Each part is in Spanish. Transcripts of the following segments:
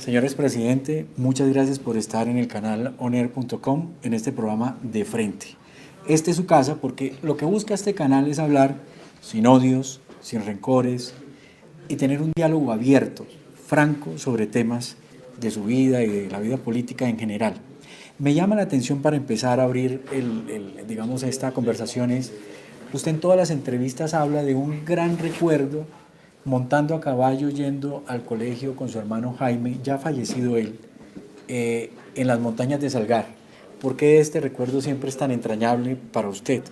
Señor expresidente, muchas gracias por estar en el canal onair.com en este programa De Frente. Este es su casa porque lo que busca este canal es hablar sin odios, sin rencores y tener un diálogo abierto, franco sobre temas de su vida y de la vida política en general. Me llama la atención para empezar a abrir digamos, esta conversación es, usted en todas las entrevistas habla de un gran recuerdo montando a caballo yendo al colegio con su hermano Jaime, ya fallecido él, en las montañas de Salgar. ¿Por qué este recuerdo siempre es tan entrañable para usted?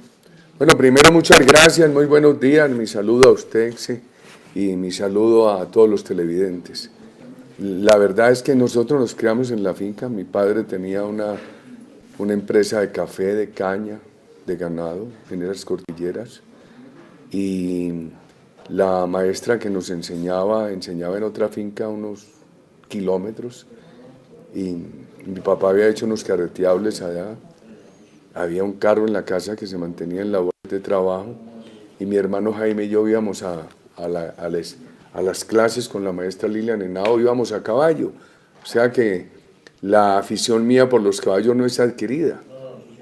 Bueno, primero muchas gracias, muy buenos días, mi saludo a usted y mi saludo a todos los televidentes. La verdad es que nosotros nos criamos en la finca, mi padre tenía una empresa de café, de caña, de ganado, en esas cordilleras, y la maestra que nos enseñaba en otra finca unos kilómetros, y mi papá había hecho unos carreteables allá, había un carro en la casa que se mantenía en labores de trabajo, y mi hermano Jaime y yo íbamos a las clases con la maestra Lilian Henao, íbamos a caballo, o sea que la afición mía por los caballos no es adquirida,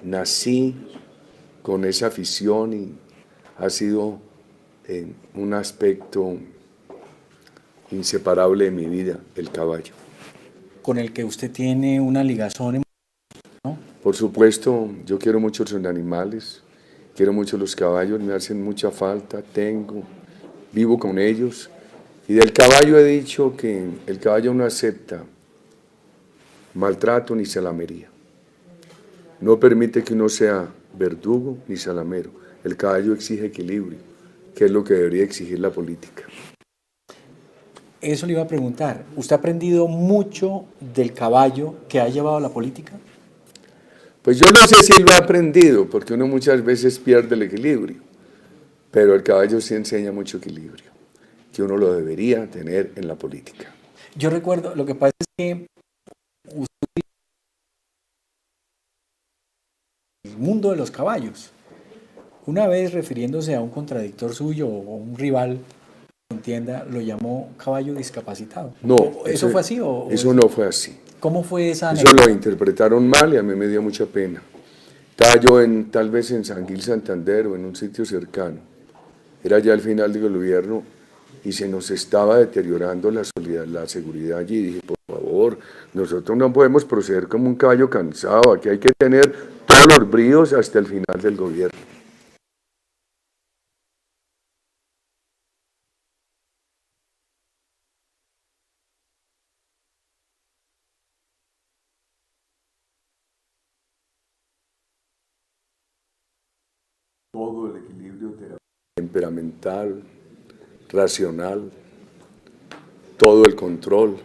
nací con esa afición y ha sido un aspecto inseparable de mi vida, el caballo. Con el que usted tiene una ligazón, ¿no? Por supuesto, yo quiero mucho los animales, quiero mucho los caballos, me hacen mucha falta, vivo con ellos. Y del caballo he dicho que el caballo no acepta maltrato ni salamería. No permite que uno sea verdugo ni salamero. El caballo exige equilibrio, que es lo que debería exigir la política. Eso le iba a preguntar. ¿Usted ha aprendido mucho del caballo que ha llevado a la política? Pues yo no sé si lo ha aprendido, porque uno muchas veces pierde el equilibrio, pero el caballo sí enseña mucho equilibrio, que uno lo debería tener en la política. Yo recuerdo, lo que pasa es que usted, el mundo de los caballos, una vez refiriéndose a un contradictor suyo o un rival, contienda, lo llamó caballo discapacitado. No, ¿Eso fue así? Eso no fue así. ¿Cómo fue esa Eso anécdota? lo interpretaron mal y a mí me dio mucha pena. Estaba yo tal vez en San Gil Santander o en un sitio cercano. Era ya el final del gobierno y se nos estaba deteriorando la seguridad allí. Y dije, por favor, nosotros no podemos proceder como un caballo cansado. Aquí hay que tener todos los bríos hasta el final del gobierno. Todo el equilibrio temperamental, racional, todo el control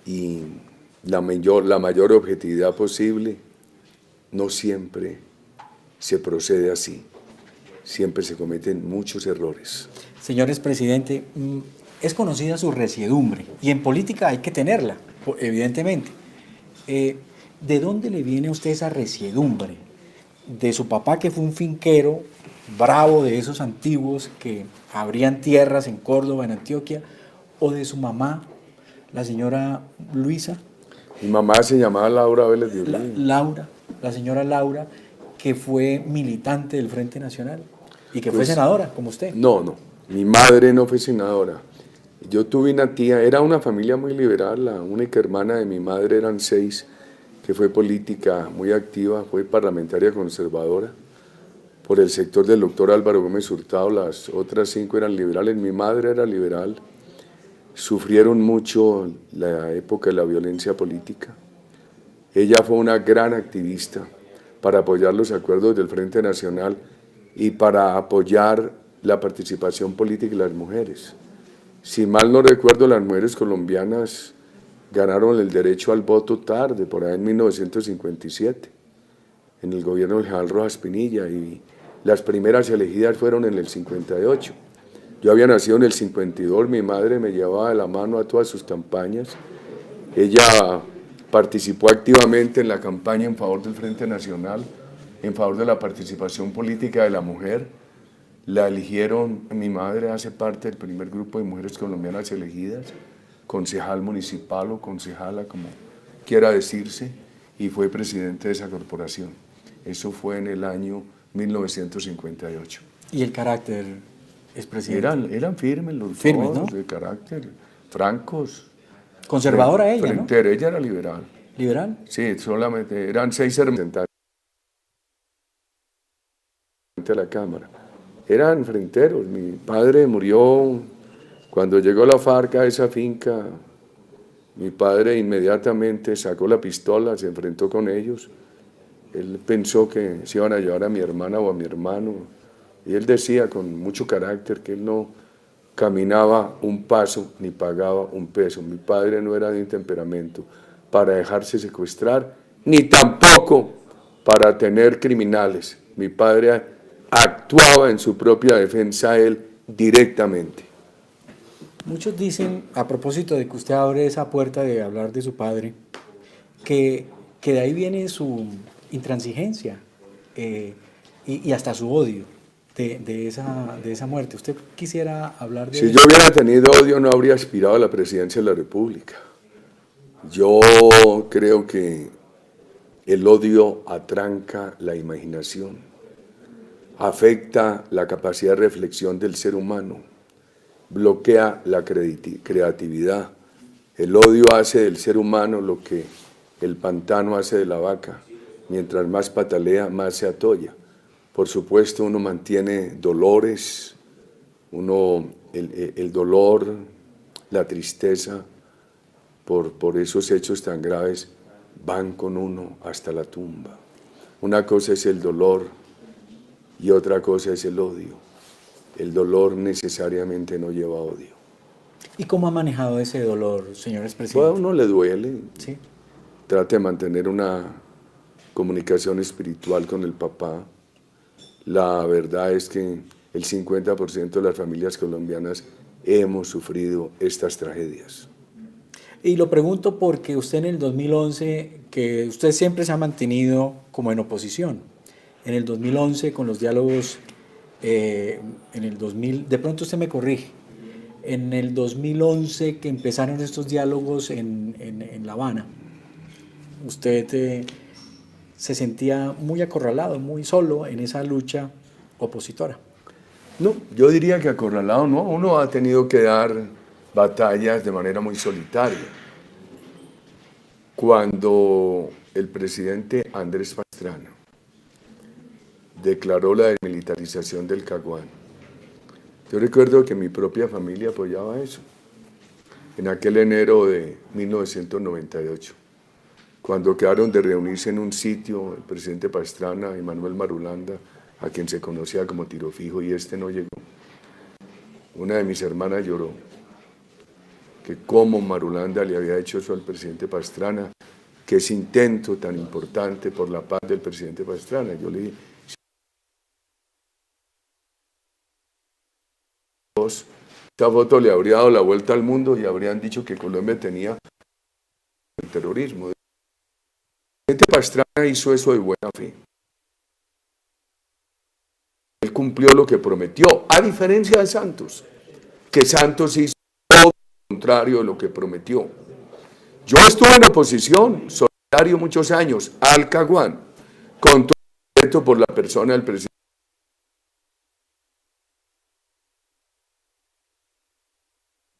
y la mayor objetividad posible. No siempre se procede así, siempre se cometen muchos errores. Señor expresidente, es conocida su resiedumbre y en política hay que tenerla, evidentemente. ¿De dónde le viene a usted esa resiedumbre? ¿De su papá, que fue un finquero bravo de esos antiguos que abrían tierras en Córdoba, en Antioquia, o de su mamá, la señora Luisa? Mi mamá se llamaba Laura Vélez de Urbina. La señora Laura, que fue militante del Frente Nacional y que fue Pues, senadora, como usted. No, mi madre no fue senadora. Yo tuve una tía, era una familia muy liberal, la única hermana de mi madre eran 6, que fue política muy activa, fue parlamentaria conservadora por el sector del doctor Álvaro Gómez Hurtado, las otras 5 eran liberales, mi madre era liberal, sufrieron mucho la época de la violencia política. Ella fue una gran activista para apoyar los acuerdos del Frente Nacional y para apoyar la participación política de las mujeres. Si mal no recuerdo, las mujeres colombianas ganaron el derecho al voto tarde, por ahí en 1957, en el gobierno de General Rojas Pinilla, y las primeras elegidas fueron en el 58. Yo había nacido en el 52, mi madre me llevaba de la mano a todas sus campañas. Ella participó activamente en la campaña en favor del Frente Nacional, en favor de la participación política de la mujer. La eligieron, mi madre hace parte del primer grupo de mujeres colombianas elegidas, concejal municipal o concejala, como quiera decirse, y fue presidente de esa corporación. Eso fue en el año 1958. ¿Y el carácter, expresidente? Eran firmes los Firmes, dos, ¿no? de carácter, francos. Conservadora ella, ¿no? Frentera, ella era liberal. ¿Liberal? Sí, solamente eran 6 representantes de la Cámara. Eran frenteros. Mi padre murió cuando llegó la FARC a esa finca. Mi padre inmediatamente sacó la pistola, se enfrentó con ellos. Él pensó que se iban a llevar a mi hermana o a mi hermano. Y él decía con mucho carácter que él no caminaba un paso ni pagaba un peso. Mi padre no era de un temperamento para dejarse secuestrar, ni tampoco para tener criminales. Mi padre actuaba en su propia defensa él directamente. Muchos dicen, a propósito de que usted abre esa puerta de hablar de su padre, que de ahí viene su intransigencia y hasta su odio de esa muerte. ¿Usted quisiera hablar de Si eso? yo hubiera tenido odio, no habría aspirado a la presidencia de la República. Yo creo que el odio atranca la imaginación, afecta la capacidad de reflexión del ser humano, bloquea la creatividad. El odio hace del ser humano lo que el pantano hace de la vaca. Mientras más patalea, más se atolla. Por supuesto, uno mantiene dolores, el dolor, la tristeza por esos hechos tan graves van con uno hasta la tumba. Una cosa es el dolor y otra cosa es el odio. El dolor necesariamente no lleva odio. ¿Y cómo ha manejado ese dolor, señor Pues a expresidente? uno le duele, Sí. trata de mantener una comunicación espiritual con el papá. La verdad es que el 50% de las familias colombianas hemos sufrido estas tragedias. Y lo pregunto porque usted en el 2011, que usted siempre se ha mantenido como en oposición, en el 2011 con los diálogos, en el 2000, de pronto usted me corrige, en el 2011 que empezaron estos diálogos en La Habana, usted se sentía muy acorralado, muy solo en esa lucha opositora. No, yo diría que acorralado no, uno ha tenido que dar batallas de manera muy solitaria. Cuando el presidente Andrés Pastrana declaró la desmilitarización del Caguán, yo recuerdo que mi propia familia apoyaba eso, en aquel enero de 1998, cuando quedaron de reunirse en un sitio el presidente Pastrana y Manuel Marulanda, a quien se conocía como Tiro Fijo, y este no llegó. Una de mis hermanas lloró, que cómo Marulanda le había hecho eso al presidente Pastrana, que ese intento tan importante por la paz del presidente Pastrana. Yo le dije, esta foto le habría dado la vuelta al mundo y habrían dicho que Colombia tenía el terrorismo. El presidente Pastrana hizo eso de buena fe. Él cumplió lo que prometió, a diferencia de Santos, que Santos hizo todo lo contrario de lo que prometió. Yo estuve en oposición, solidario muchos años, al Caguán, con todo respeto por la persona del presidente.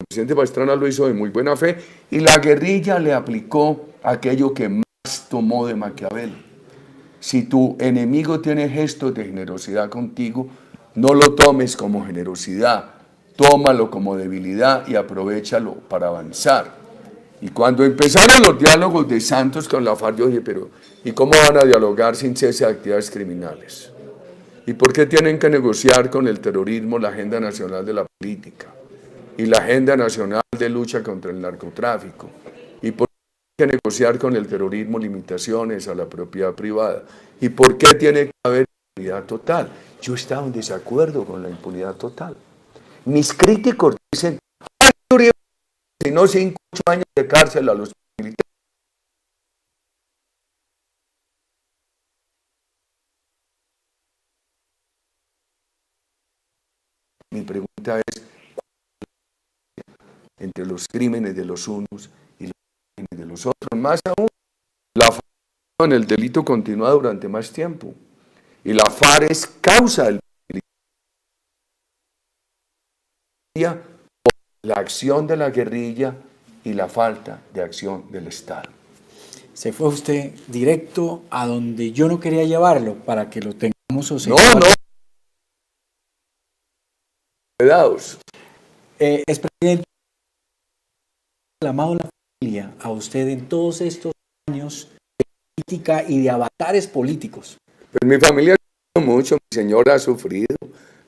El presidente Pastrana lo hizo de muy buena fe y la guerrilla le aplicó aquello que más tomó de Maquiavelo. Si tu enemigo tiene gestos de generosidad contigo, no lo tomes como generosidad, tómalo como debilidad y aprovéchalo para avanzar. Y cuando empezaron los diálogos de Santos con la FARC, yo dije, pero ¿y cómo van a dialogar sin cese de actividades criminales? ¿Y por qué tienen que negociar con el terrorismo la agenda nacional de la política? Y la agenda nacional de lucha contra el narcotráfico? ¿Y por qué tienen que negociar con el terrorismo limitaciones a la propiedad privada? ¿Y por qué tiene que haber impunidad total? Yo estaba en desacuerdo con la impunidad total. Mis críticos dicen, ¡ay, Uribe! Si no 5 o 8 años de cárcel a los militares. Mi pregunta es, entre los crímenes de los unos y los crímenes de los otros. Más aún, la FARC en el delito continúa durante más tiempo. Y la FARC es causa del por la acción de la guerrilla y la falta de acción del Estado. Se fue usted directo a donde yo no quería llevarlo para que lo tengamos No. Cuidados. Expresidente, reclamado la familia a usted en todos estos años de política y de avatares políticos. Pues mi familia ha sufrido mucho, mi señora ha sufrido,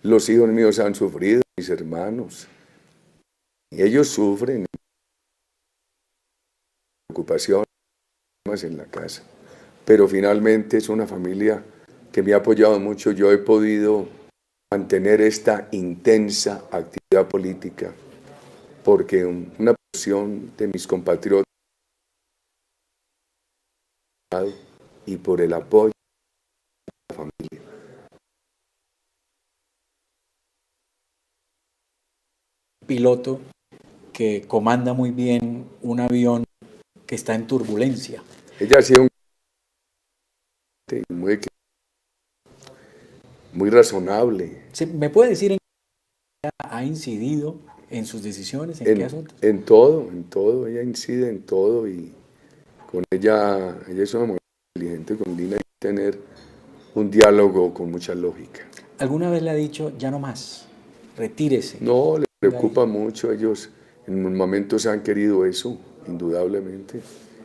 los hijos míos han sufrido, mis hermanos. Y ellos sufren preocupación en la casa. Pero finalmente es una familia que me ha apoyado mucho. Yo he podido mantener esta intensa actividad política porque una porción de mis compatriotas y por el apoyo de la familia. Piloto que comanda muy bien un avión que está en turbulencia. Ella ha sido muy razonable. ¿Me puede decir en qué ha incidido en sus decisiones? ¿En qué asuntos? En todo. Ella incide en todo y con ella es una mujer inteligente, con Dina, hay que tener un diálogo con mucha lógica. ¿Alguna vez le ha dicho, ya no más, retírese? No, le preocupa mucho. Ellos en momentos han querido eso, indudablemente.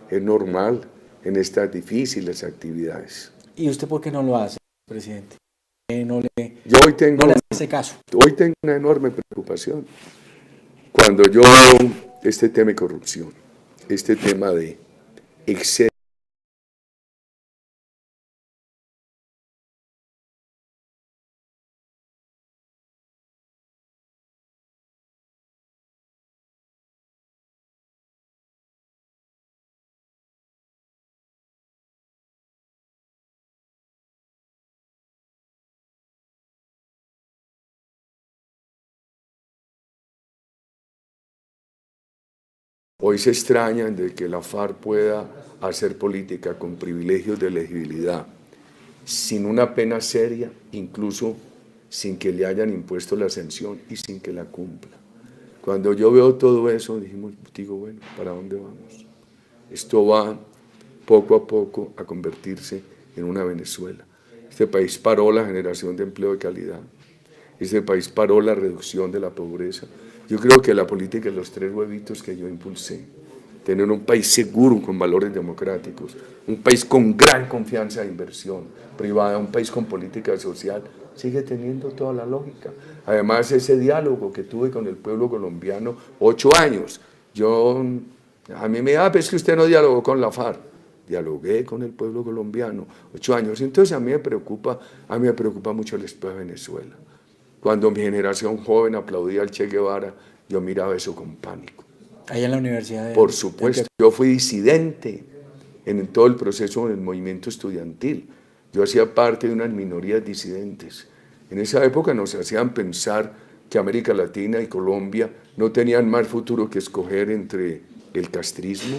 Es normal en estas difíciles actividades. ¿Y usted por qué no lo hace, presidente? No le hace caso. Hoy tengo una enorme preocupación. Cuando yo este tema de corrupción, este tema de exceso, hoy se extrañan de que la FARC pueda hacer política con privilegios de elegibilidad, sin una pena seria, incluso sin que le hayan impuesto la sanción y sin que la cumpla. Cuando yo veo todo eso, digo, bueno, ¿para dónde vamos? Esto va poco a poco a convertirse en una Venezuela. Este país paró la generación de empleo de calidad. Este país paró la reducción de la pobreza. Yo creo que la política de los 3 huevitos que yo impulsé, tener un país seguro con valores democráticos, un país con gran confianza de inversión privada, un país con política social, sigue teniendo toda la lógica. Además, ese diálogo que tuve con el pueblo colombiano, 8 años, a mí me da, pues que usted no dialogó con la FARC. Dialogué con el pueblo colombiano, 8 años. Entonces a mí me preocupa mucho el después de Venezuela. Cuando mi generación joven aplaudía al Che Guevara, yo miraba eso con pánico. Allá en la universidad. Por supuesto, yo fui disidente en todo el proceso del movimiento estudiantil. Yo hacía parte de unas minorías disidentes. En esa época nos hacían pensar que América Latina y Colombia no tenían más futuro que escoger entre el castrismo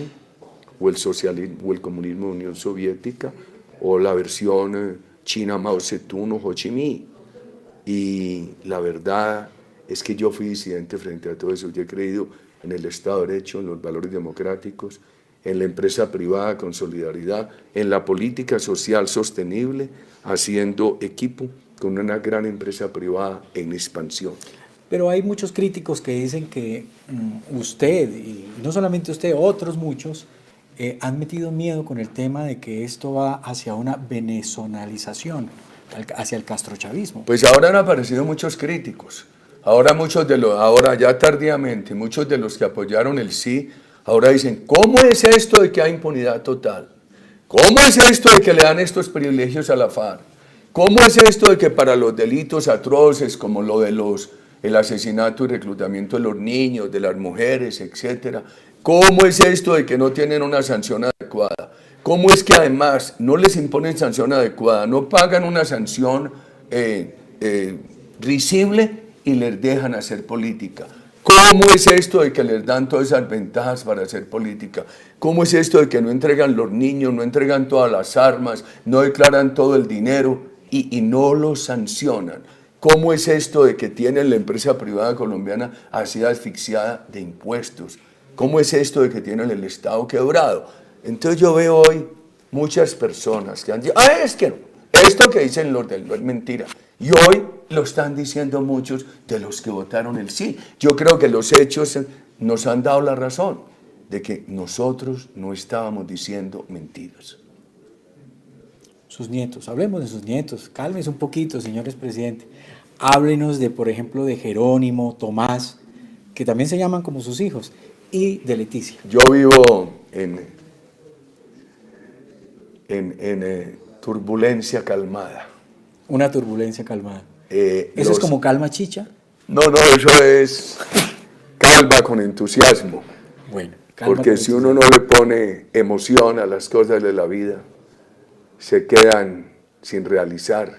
o el socialismo o el comunismo de Unión Soviética o la versión China Mao Zedong o Ho Chi Minh. Y la verdad es que yo fui disidente frente a todo eso. Yo he creído en el Estado de Derecho, en los valores democráticos, en la empresa privada con solidaridad, en la política social sostenible, haciendo equipo con una gran empresa privada en expansión. Pero hay muchos críticos que dicen que usted, y no solamente usted, otros muchos, han metido miedo con el tema de que esto va hacia una venezolanización, hacia el castrochavismo. Pues ahora han aparecido muchos críticos. Ahora ya tardíamente, muchos de los que apoyaron el sí, ahora dicen, ¿cómo es esto de que hay impunidad total? ¿Cómo es esto de que le dan estos privilegios a la FARC? ¿Cómo es esto de que para los delitos atroces como lo de el asesinato y reclutamiento de los niños, de las mujeres, etcétera, cómo es esto de que no tienen una sanción adecuada? ¿Cómo es que además no les imponen sanción adecuada, no pagan una sanción risible y les dejan hacer política? ¿Cómo es esto de que les dan todas esas ventajas para hacer política? ¿Cómo es esto de que no entregan los niños, no entregan todas las armas, no declaran todo el dinero y no los sancionan? ¿Cómo es esto de que tienen la empresa privada colombiana así asfixiada de impuestos? ¿Cómo es esto de que tienen el Estado quebrado? Entonces yo veo hoy muchas personas que han dicho, es que no, esto que dicen los del no es mentira. Y hoy lo están diciendo muchos de los que votaron el sí. Yo creo que los hechos nos han dado la razón de que nosotros no estábamos diciendo mentiras. Sus nietos, hablemos de sus nietos, cálmese un poquito, señores presidente. Háblenos de, por ejemplo, de Jerónimo, Tomás, que también se llaman como sus hijos, y de Leticia. Yo vivo en turbulencia calmada. Una turbulencia calmada. ¿Eso es como calma chicha? No, eso es calma con entusiasmo. Bueno, calma. Porque si uno no le pone emoción a las cosas de la vida, se quedan sin realizar,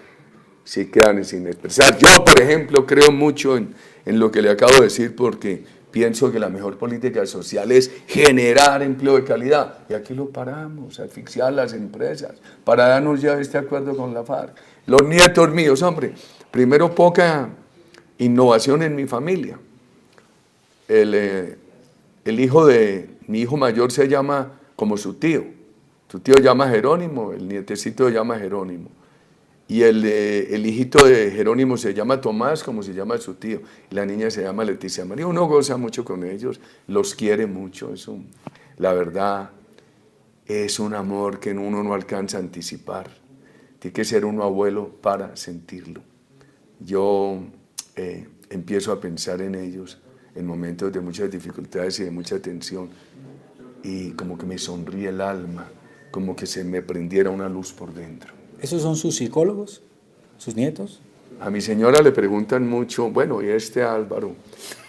se quedan sin expresar. Yo, por ejemplo, creo mucho en lo que le acabo de decir porque pienso que la mejor política social es generar empleo de calidad. Y aquí lo paramos, asfixiar las empresas, para darnos ya este acuerdo con la FARC. Los nietos míos, hombre, primero poca innovación en mi familia. El hijo de mi hijo mayor se llama como su tío. Su tío llama Jerónimo, el nietecito se llama Jerónimo. Y el hijito de Jerónimo se llama Tomás, como se llama su tío. Y la niña se llama Leticia María. Uno goza mucho con ellos, los quiere mucho. La verdad, es un amor que uno no alcanza a anticipar. Tiene que ser uno abuelo para sentirlo. Yo empiezo a pensar en ellos en momentos de muchas dificultades y de mucha tensión. Y como que me sonríe el alma, como que se me prendiera una luz por dentro. ¿Esos son sus psicólogos? ¿Sus nietos? A mi señora le preguntan mucho, bueno, y Álvaro,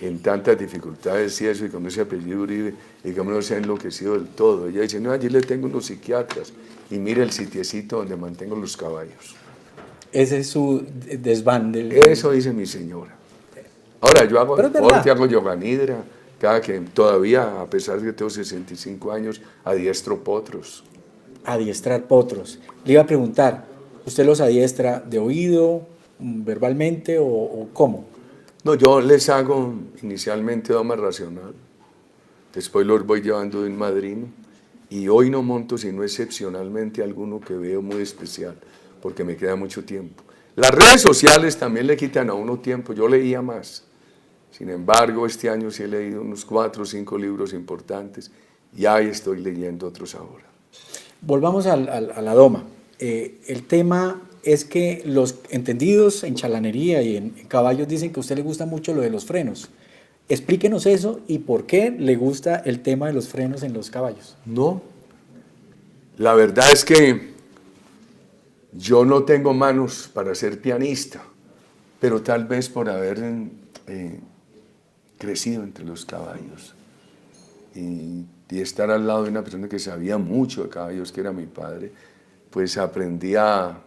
en tantas dificultades y eso, y con ese apellido Uribe, y que no se ha enloquecido del todo. Ella dice, no, allí le tengo unos psiquiatras, y mire el sitiecito donde mantengo los caballos. Ese es su desván del... Eso dice mi señora. Ahora, yo hago deporte, hago yoga nidra, cada que todavía, a pesar de que tengo 65 años, adiestro potros. Adiestrar potros. Le iba a preguntar, ¿usted los adiestra de oído, verbalmente o cómo? No, yo les hago inicialmente doma racional, después los voy llevando de un madrino y hoy no monto sino excepcionalmente alguno que veo muy especial porque me queda mucho tiempo. Las redes sociales también le quitan a uno tiempo, yo leía más. Sin embargo, este año sí he leído unos 4 o 5 libros importantes y ahí estoy leyendo otros ahora. Volvamos a la doma. El tema es que los entendidos en chalanería y en caballos dicen que a usted le gusta mucho lo de los frenos. Explíquenos eso y por qué le gusta el tema de los frenos en los caballos. No, la verdad es que yo no tengo manos para ser pianista, pero tal vez por haber crecido entre los caballos y estar al lado de una persona que sabía mucho de caballos, que era mi padre, pues aprendí a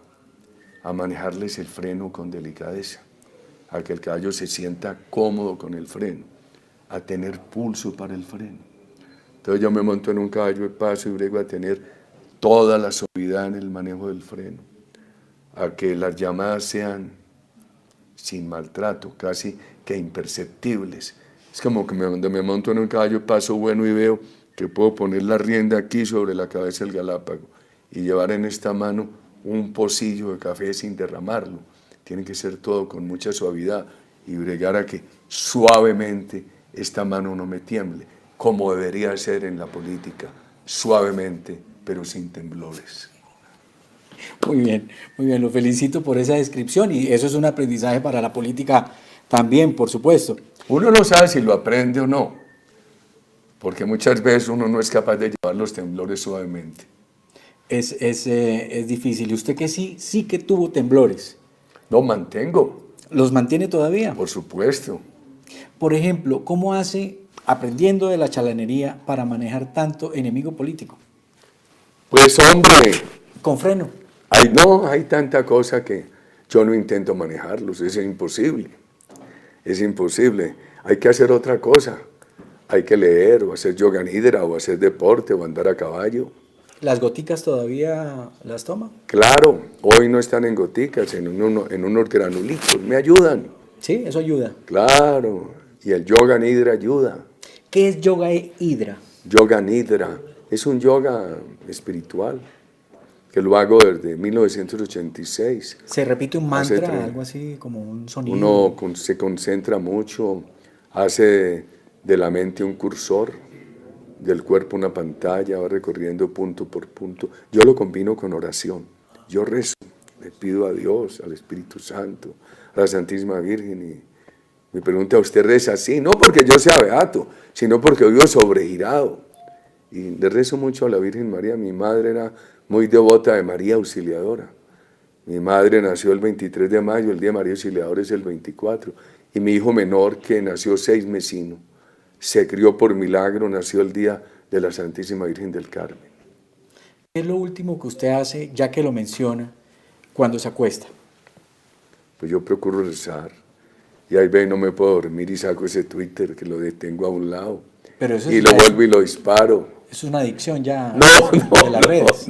manejarles el freno con delicadeza, a que el caballo se sienta cómodo con el freno, a tener pulso para el freno. Entonces yo me monto en un caballo de paso y brego a tener toda la suavidad en el manejo del freno, a que las llamadas sean sin maltrato, casi que imperceptibles. Es como que cuando me monto en un caballo de paso bueno y veo que puedo poner la rienda aquí sobre la cabeza del galápago y llevar en esta mano un pocillo de café sin derramarlo. Tiene que ser todo con mucha suavidad y bregar a que suavemente esta mano no me tiemble, como debería ser en la política, suavemente, pero sin temblores. Muy bien, lo felicito por esa descripción y eso es un aprendizaje para la política también, por supuesto. Uno no sabe si lo aprende o no, porque muchas veces uno no es capaz de llevar los temblores suavemente. Es difícil. ¿Y usted que sí que tuvo temblores? No, mantengo. ¿Los mantiene todavía? Por supuesto. Por ejemplo, ¿cómo hace, aprendiendo de la chalanería, para manejar tanto enemigo político? Pues hombre... ¿Con freno? Hay tanta cosa que yo no intento manejarlos, es imposible. Es imposible. hay que hacer otra cosa. Hay que leer, o hacer yoga nidra, o hacer deporte, o andar a caballo. ¿Las goticas todavía las toma? Claro, hoy no están en goticas, en unos granulitos. Me ayudan. Sí, eso ayuda. Claro, y el yoga nidra ayuda. ¿Qué es yoga hidra? Yoga nidra es un yoga espiritual que lo hago desde 1986. ¿Se repite un Hace mantra, tres- algo así como un sonido? Se concentra mucho, hace de la mente un cursor, del cuerpo una pantalla, va recorriendo punto por punto. Yo lo combino con oración. Yo rezo, le pido a Dios, al Espíritu Santo, a la Santísima Virgen y me pregunta, ¿usted reza así? No porque yo sea beato, sino porque vivo sobregirado. Y le rezo mucho a la Virgen María. Mi madre era muy devota de María Auxiliadora. Mi madre nació el 23 de mayo, el día de María Auxiliadora es el 24. Y mi hijo menor, que nació 6 mesino, se crió por milagro, nació el día de la Santísima Virgen del Carmen. ¿Qué es lo último que usted hace, ya que lo menciona, cuando se acuesta? Pues yo procuro rezar. Y ahí ve, no me puedo dormir y saco ese Twitter que lo detengo a un lado. Pero eso Y es, lo vuelvo y lo disparo. es una adicción ya No, de las redes.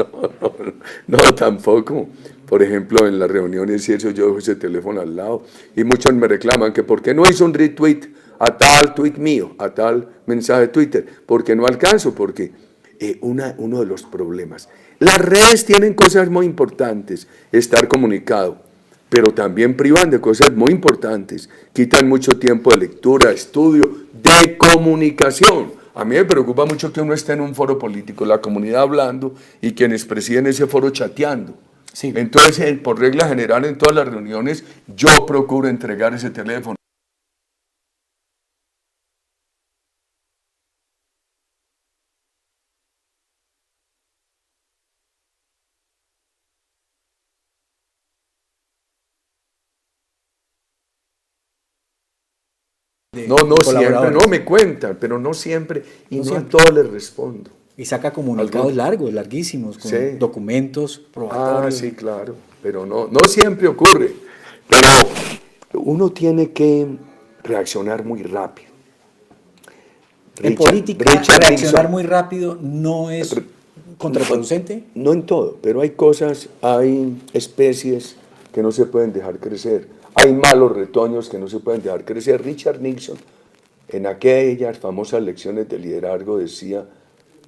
no, tampoco. Por ejemplo, en las reuniones y eso yo dejo ese teléfono al lado y muchos me reclaman que por qué no hizo un retweet a tal tweet mío, a tal mensaje de Twitter, porque no alcanzo, porque uno de los problemas. Las redes tienen cosas muy importantes, estar comunicado, pero también privan de cosas muy importantes, quitan mucho tiempo de lectura, estudio, de comunicación. A mí me preocupa mucho que uno esté en un foro político, la comunidad hablando y quienes presiden ese foro chateando. Sí. Entonces, por regla general, en todas las reuniones, yo procuro entregar ese teléfono. No siempre, no me cuentan, pero no siempre, y no a todos les respondo. Y saca comunicados largos, larguísimos, con documentos probatorios. Sí, claro, pero no siempre ocurre. Pero uno tiene que reaccionar muy rápido. En política, reaccionar muy rápido no es contraproducente. No en todo, pero hay cosas, hay especies que no se pueden dejar crecer. Hay malos retoños que no se pueden dejar crecer. Richard Nixon, en aquellas famosas lecciones de liderazgo, decía,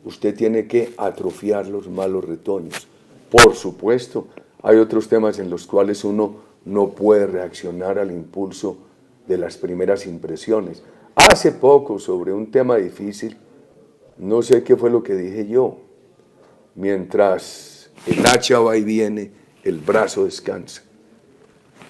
usted tiene que atrofiar los malos retoños. Por supuesto, hay otros temas en los cuales uno no puede reaccionar al impulso de las primeras impresiones. Hace poco, sobre un tema difícil, no sé qué fue lo que dije yo. Mientras el hacha va y viene, el brazo descansa.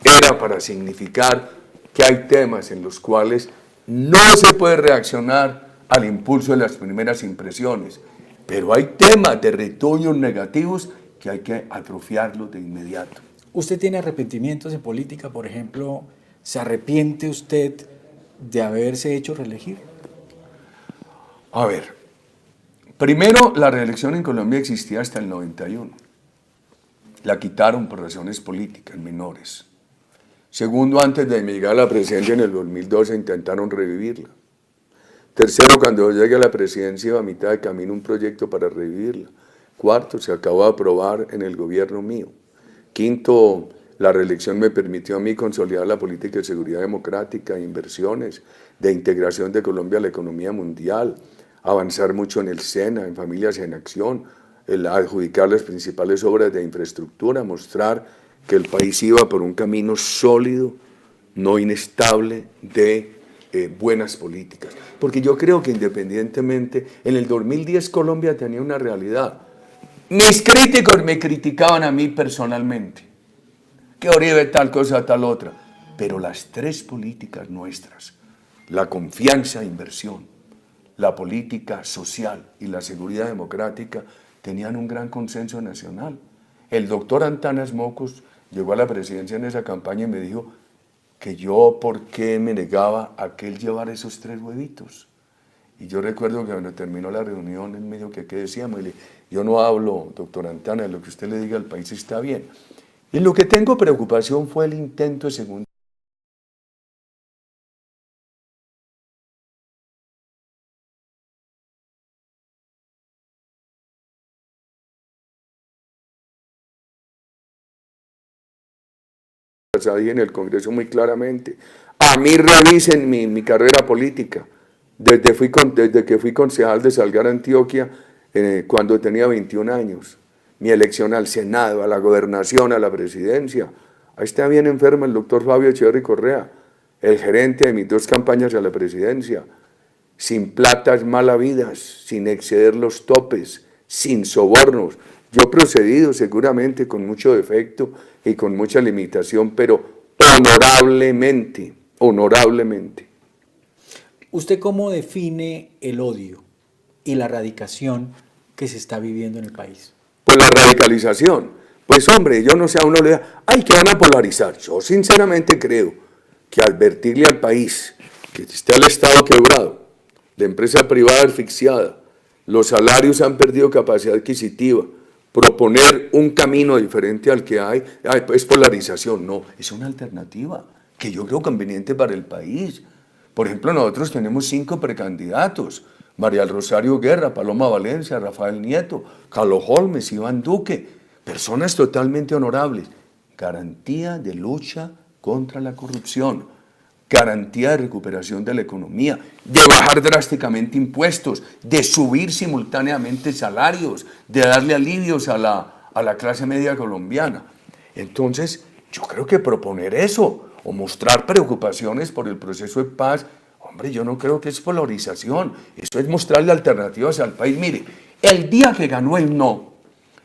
Era para significar que hay temas en los cuales no se puede reaccionar al impulso de las primeras impresiones, pero hay temas de retoños negativos que hay que atrofiarlos de inmediato. ¿Usted tiene arrepentimientos en política, por ejemplo? ¿Se arrepiente usted de haberse hecho reelegir? A ver, primero, la reelección en Colombia existía hasta el 91. La quitaron por razones políticas menores. Segundo, antes de llegar a la presidencia en el 2012 intentaron revivirla. Tercero, cuando yo llegué a la presidencia iba a mitad de camino un proyecto para revivirla. Cuarto, se acabó de aprobar en el gobierno mío. Quinto, la reelección me permitió a mí consolidar la política de seguridad democrática, inversiones, de integración de Colombia a la economía mundial, avanzar mucho en el SENA, en Familias en Acción, el adjudicar las principales obras de infraestructura, mostrar que el país iba por un camino sólido, no inestable, de buenas políticas. Porque yo creo que independientemente, en el 2010 Colombia tenía una realidad. Mis críticos me criticaban a mí personalmente, que Uribe tal cosa, tal otra, pero las tres políticas nuestras, la confianza e inversión, la política social y la seguridad democrática, tenían un gran consenso nacional. El doctor Antanas Mocos llegó a la presidencia en esa campaña y me dijo que yo por qué me negaba a que él llevara esos 3 huevitos. Y yo recuerdo que cuando terminó la reunión, él me dijo que qué decíamos, y le dije, yo no hablo, doctor Antanas, lo que usted le diga al país está bien. Y lo que tengo preocupación fue el intento de segundo dije en el Congreso muy claramente. A mí revisen mi carrera política. Desde que fui concejal de Salgar, Antioquia, cuando tenía 21 años. Mi elección al Senado, a la gobernación, a la presidencia. Ahí está bien enfermo el doctor Fabio Echeverry Correa, el gerente de mis 2 campañas a la presidencia. Sin platas malavidas, sin exceder los topes, sin sobornos. Yo he procedido seguramente con mucho defecto y con mucha limitación, pero honorablemente, honorablemente. ¿Usted cómo define el odio y la radicación que se está viviendo en el país? Pues la radicalización. Pues hombre, yo no sé, a uno le da, ay, que van a polarizar. Yo sinceramente creo que advertirle al país que está el Estado quebrado, la empresa privada asfixiada, los salarios han perdido capacidad adquisitiva, proponer un camino diferente al que hay, es polarización. No, es una alternativa que yo creo conveniente para el país. Por ejemplo, nosotros tenemos 5 precandidatos: María del Rosario Guerra, Paloma Valencia, Rafael Nieto, Carlos Holmes, Iván Duque, personas totalmente honorables. Garantía de lucha contra la corrupción, garantía de recuperación de la economía, de bajar drásticamente impuestos, de subir simultáneamente salarios, de darle alivios a la clase media colombiana. Entonces, yo creo que proponer eso, o mostrar preocupaciones por el proceso de paz, hombre, yo no creo que es polarización, eso es mostrarle alternativas al país. Mire, el día que ganó el no,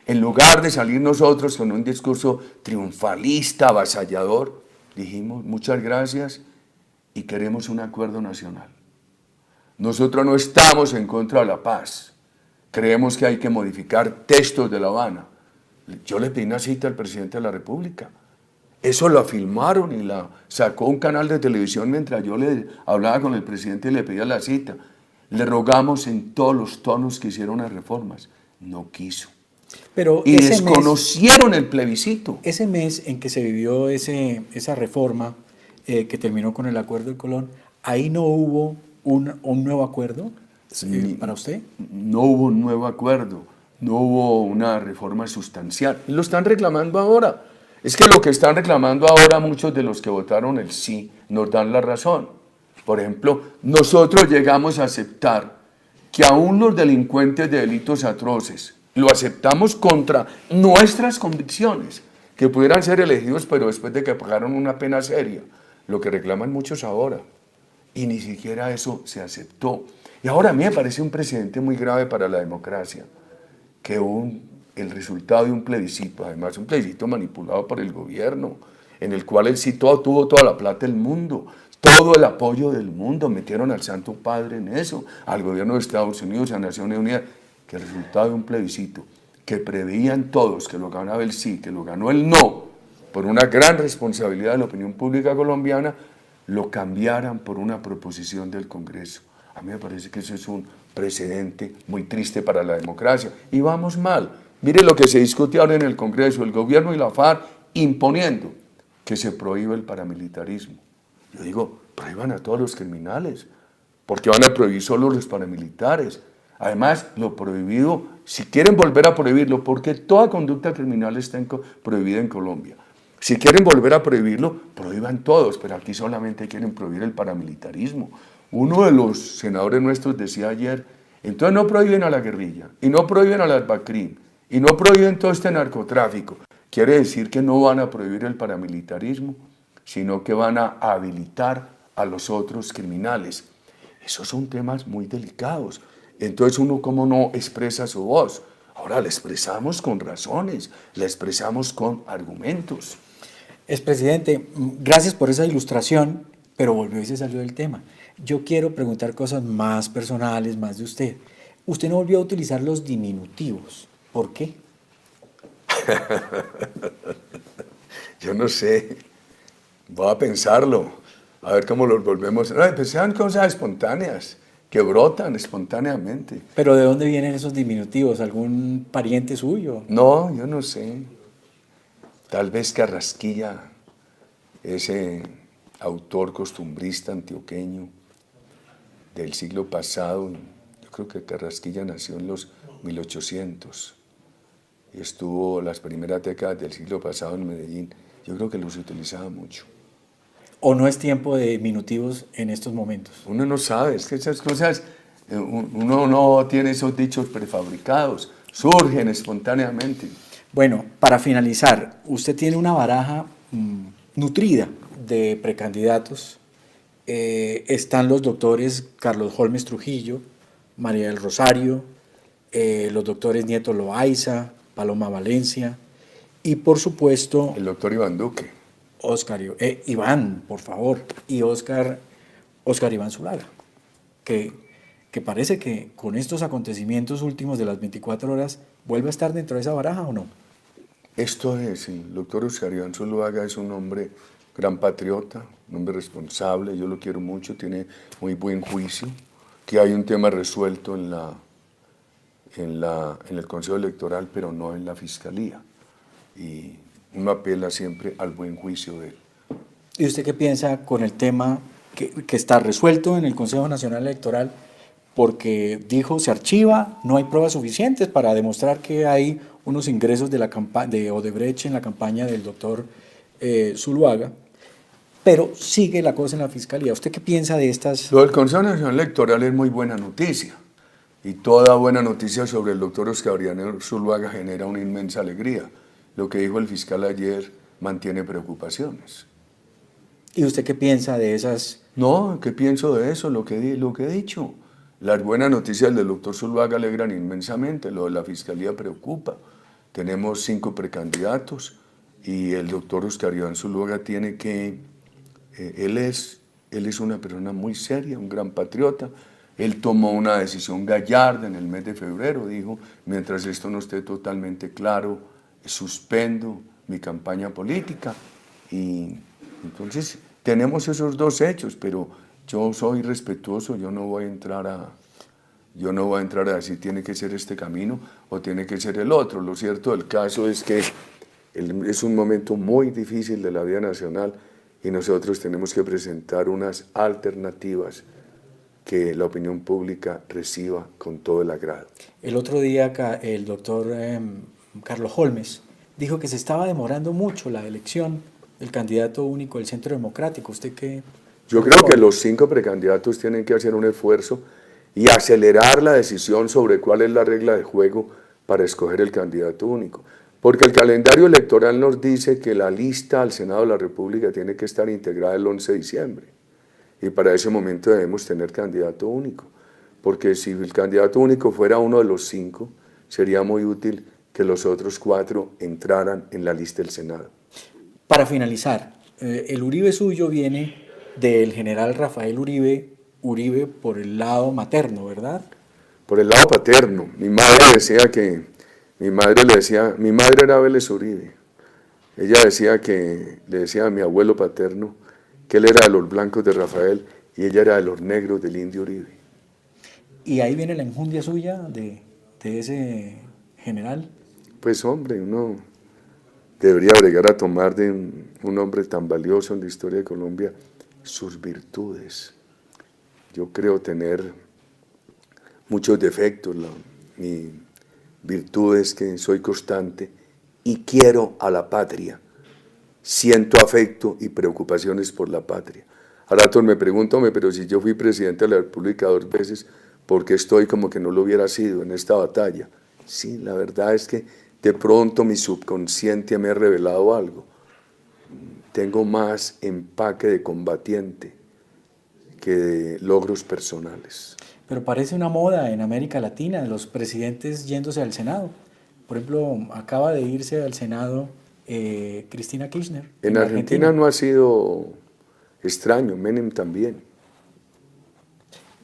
en lugar de salir nosotros con un discurso triunfalista, avasallador, dijimos muchas gracias y queremos un acuerdo nacional. Nosotros no estamos en contra de la paz, creemos que hay que modificar textos de La Habana. Yo le pedí una cita al presidente de la República. Eso la filmaron y la sacó un canal de televisión mientras yo le hablaba con el presidente y le pedía la cita. Le rogamos en todos los tonos que hiciera unas reformas. No quiso. Pero y desconocieron el plebiscito. Ese mes en que se vivió esa reforma que terminó con el Acuerdo de Colón, ¿ahí no hubo un nuevo acuerdo para usted? No hubo un nuevo acuerdo, no hubo una reforma sustancial. Y lo están reclamando ahora. Es que lo que están reclamando ahora muchos de los que votaron el sí nos dan la razón. Por ejemplo, nosotros llegamos a aceptar que aún los delincuentes de delitos atroces, lo aceptamos contra nuestras convicciones, que pudieran ser elegidos, pero después de que pagaron una pena seria, lo que reclaman muchos ahora. Y ni siquiera eso se aceptó. Y ahora a mí me parece un precedente muy grave para la democracia, que el resultado de un plebiscito, además un plebiscito manipulado por el gobierno, en el cual el sí tuvo toda la plata del mundo, todo el apoyo del mundo, metieron al Santo Padre en eso, al gobierno de Estados Unidos, a Naciones Unidas, que el resultado de un plebiscito que preveían todos que lo ganaba el sí, que lo ganó el no, por una gran responsabilidad de la opinión pública colombiana, lo cambiaran por una proposición del Congreso. A mí me parece que eso es un precedente muy triste para la democracia. Y vamos mal. Mire lo que se discute ahora en el Congreso, el gobierno y la FARC imponiendo que se prohíba el paramilitarismo. Yo digo, prohíban a todos los criminales, porque van a prohibir solo los paramilitares. Además, lo prohibido, si quieren volver a prohibirlo, porque toda conducta criminal está prohibida en Colombia. Si quieren volver a prohibirlo, prohíban todos, pero aquí solamente quieren prohibir el paramilitarismo. Uno de los senadores nuestros decía ayer, entonces no prohíben a la guerrilla, y no prohíben a las BACRIM, y no prohíben todo este narcotráfico. Quiere decir que no van a prohibir el paramilitarismo, sino que van a habilitar a los otros criminales. Esos son temas muy delicados. Entonces uno, ¿cómo no expresa su voz? Ahora la expresamos con razones, la expresamos con argumentos. Expresidente, gracias por esa ilustración, pero volvió y se salió del tema. Yo quiero preguntar cosas más personales, más de usted. Usted no volvió a utilizar los diminutivos. ¿Por qué? Yo no sé. Voy a pensarlo. A ver cómo los volvemos. No, pues sean cosas espontáneas, que brotan espontáneamente. ¿Pero de dónde vienen esos diminutivos? ¿Algún pariente suyo? No, yo no sé. Tal vez Carrasquilla, ese autor costumbrista antioqueño del siglo pasado, yo creo que Carrasquilla nació en los 1800 y estuvo las primeras décadas del siglo pasado en Medellín. Yo creo que los utilizaba mucho. ¿O no es tiempo de diminutivos en estos momentos? Uno no sabe, es que esas cosas, uno no tiene esos dichos prefabricados, surgen espontáneamente. Bueno, para finalizar, usted tiene una baraja nutrida de precandidatos. Están los doctores Carlos Holmes Trujillo, María del Rosario, los doctores Nieto Loaiza, Paloma Valencia y por supuesto El doctor Iván Duque. Iván, por favor, y Oscar Iván Zulaga, que parece que con estos acontecimientos últimos de las 24 horas vuelve a estar dentro de esa baraja o no. Esto es, el doctor Oscar Iván Zuluaga es un hombre gran patriota, un hombre responsable, yo lo quiero mucho, tiene muy buen juicio, que hay un tema resuelto en el Consejo Electoral, pero no en la Fiscalía. Y uno apela siempre al buen juicio de él. ¿Y usted qué piensa con el tema que está resuelto en el Consejo Nacional Electoral? Porque dijo, se archiva, no hay pruebas suficientes para demostrar que hay unos ingresos de Odebrecht en la campaña del doctor Zuluaga, pero sigue la cosa en la Fiscalía. ¿Usted qué piensa de estas? Lo del Consejo Nacional Electoral es muy buena noticia, y toda buena noticia sobre el doctor Oscar Iván Zuluaga genera una inmensa alegría. Lo que dijo el fiscal ayer mantiene preocupaciones. ¿Y usted qué piensa de esas? No, ¿qué pienso de eso? Lo que he dicho. Las buenas noticias del doctor Zuluaga alegran inmensamente, lo de la Fiscalía preocupa. Tenemos 5 precandidatos y el doctor Oscar Iván Zuluaga tiene que... él es una persona muy seria, un gran patriota. Él tomó una decisión gallarda en el mes de febrero, dijo, mientras esto no esté totalmente claro, suspendo mi campaña política. Y entonces tenemos esos 2 hechos, pero yo soy respetuoso, yo no voy a entrar a decir tiene que ser este camino o tiene que ser el otro. Lo cierto del caso es que es un momento muy difícil de la vida nacional y nosotros tenemos que presentar unas alternativas que la opinión pública reciba con todo el agrado. El otro día el doctor Carlos Holmes dijo que se estaba demorando mucho la elección del candidato único del Centro Democrático. ¿Usted qué? Yo creo que los 5 precandidatos tienen que hacer un esfuerzo y acelerar la decisión sobre cuál es la regla de juego para escoger el candidato único. Porque el calendario electoral nos dice que la lista al Senado de la República tiene que estar integrada el 11 de diciembre. Y para ese momento debemos tener candidato único. Porque si el candidato único fuera uno de los 5, sería muy útil que los otros 4 entraran en la lista del Senado. Para finalizar, el Uribe suyo viene del general Rafael Uribe por el lado materno, ¿verdad? Por el lado paterno. Mi madre era Vélez Uribe. Ella le decía a mi abuelo paterno que él era de los blancos de Rafael y ella era de los negros del Indio Uribe. ¿Y ahí viene la enjundia suya de ese general? Pues hombre, uno debería bregar a tomar de un hombre tan valioso en la historia de Colombia sus virtudes. Yo creo tener muchos defectos, mi virtud es que soy constante y quiero a la patria, siento afecto y preocupaciones por la patria. A ratos me pregunto, pero si yo fui presidente de la República 2 veces, ¿por qué estoy como que no lo hubiera sido en esta batalla? Sí, la verdad es que de pronto mi subconsciente me ha revelado algo. Tengo más empaque de combatiente que de logros personales. Pero parece una moda en América Latina, de los presidentes yéndose al Senado. Por ejemplo, acaba de irse al Senado Cristina Kirchner. En Argentina no ha sido extraño, Menem también.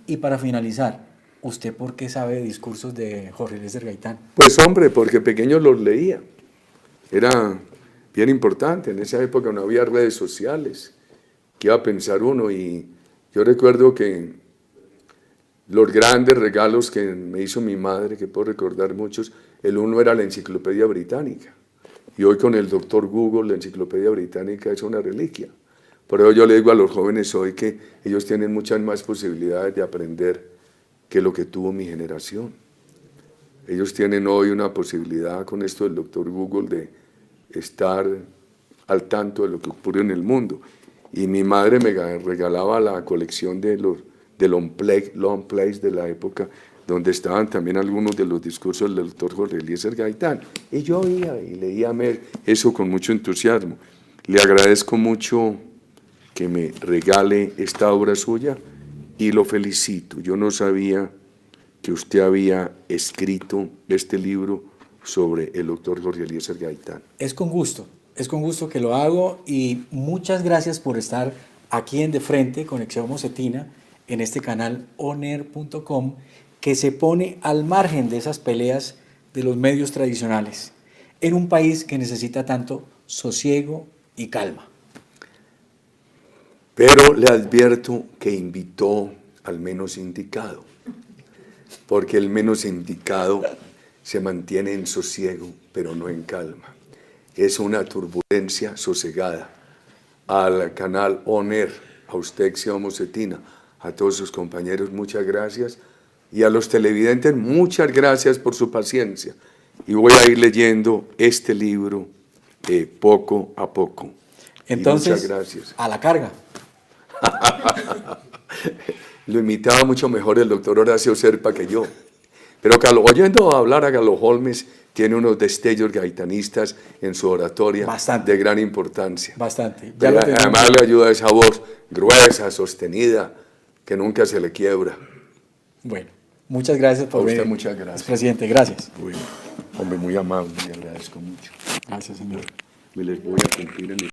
Y para finalizar, ¿usted por qué sabe discursos de Jorge Eliezer Gaitán? Pues hombre, porque pequeño los leía. Era bien importante, en esa época no había redes sociales. ¿Qué iba a pensar uno? Y yo recuerdo que los grandes regalos que me hizo mi madre, que puedo recordar muchos, el uno era la Enciclopedia Británica. Y hoy con el doctor Google, la Enciclopedia Británica es una reliquia. Por eso yo le digo a los jóvenes hoy que ellos tienen muchas más posibilidades de aprender que lo que tuvo mi generación. Ellos tienen hoy una posibilidad con esto del doctor Google de estar al tanto de lo que ocurre en el mundo. Y mi madre me regalaba la colección de long plays de la época, donde estaban también algunos de los discursos del doctor Jorge Eliezer Gaitán. Y yo oía y leía eso con mucho entusiasmo. Le agradezco mucho que me regale esta obra suya y lo felicito. Yo no sabía que usted había escrito este libro sobre el doctor Jorge Eliezer Gaitán. Es con gusto que lo hago y muchas gracias por estar aquí en De Frente, Conexión Mocetina, en este canal oner.com, que se pone al margen de esas peleas de los medios tradicionales, en un país que necesita tanto sosiego y calma. Pero le advierto que invitó al menos indicado, porque el menos indicado se mantiene en sosiego, pero no en calma. Es una turbulencia sosegada. Al canal ONER, a usted, Xiomara Cetina, a todos sus compañeros, muchas gracias. Y a los televidentes, muchas gracias por su paciencia. Y voy a ir leyendo este libro poco a poco. Entonces, muchas gracias. A la carga. Lo imitaba mucho mejor el doctor Horacio Serpa que yo. Pero oyendo hablar a Carlos Holmes, tiene unos destellos gaitanistas en su oratoria de gran importancia. Bastante. Además le ayuda esa voz gruesa, sostenida, que nunca se le quiebra. Bueno, muchas gracias por venir. Muchas gracias. Presidente, gracias. Bueno, hombre, muy amable, le agradezco mucho. Gracias, señor. Me les voy a cumplir en el